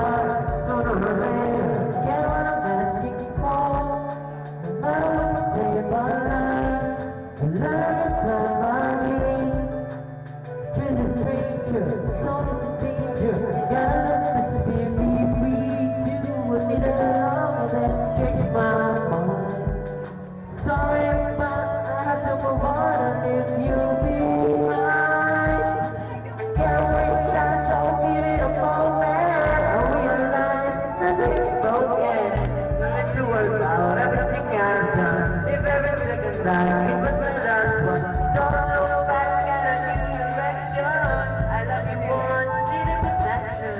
apart sooner or later. Get what I'm asking for. No matter what you say about life, you learn the time I need. Kill the strangers, so this is danger. Gotta let this be free to admit it longer than change my mind. Sorry, but I have to move on and leave you behind. Can't waste time, so give it a moment. I realize nothing's broken. Nothing to worry about, everything I've done. If every second like it was my last one. Don't look back at a new direction. I love you once, needed protection.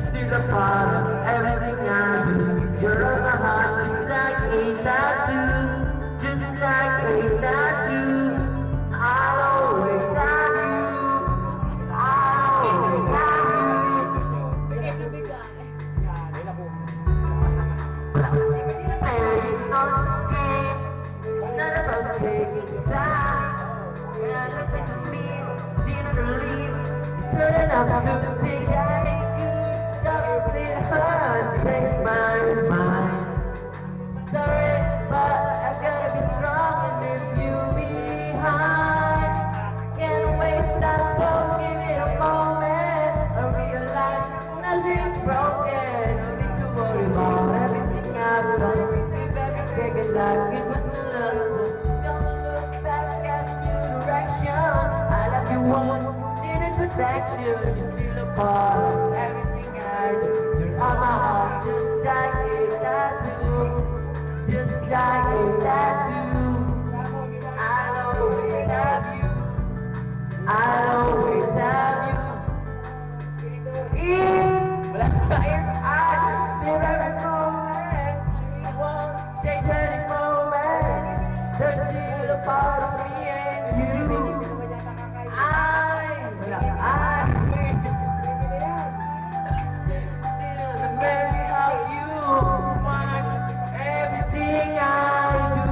Still a part of everything I do. You're on my heart just like a tattoo. Just like a tattoo. I'll always have you. I'll always have you. And you know this game, it's not about taking sides. When I look at me, generally, it's good enough to take that good stuff. It hurts, take my mind. Sorry, but I gotta be strong and leave you behind. Can't waste time, so give it a moment. I realize nothing's broken. No need to worry about everything I've done. Live every second like it was my last one. Don't look back at new direction. I love you once, needed protection. You're still a part of everything I do. You're on my heart, just like a tattoo. Just like a tattoo. I'll always have you. I'll always have you. Wala fire. I live every moment. I won't change any moment. There's still a part of me and you. Still the memory of you. Want everything I do.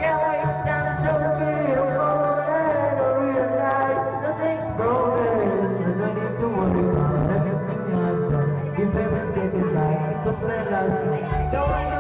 Can't waste time, so beautiful. And I realize nothing's broken. No need to worry about everything I've done. Give every second like it was my last one. Don't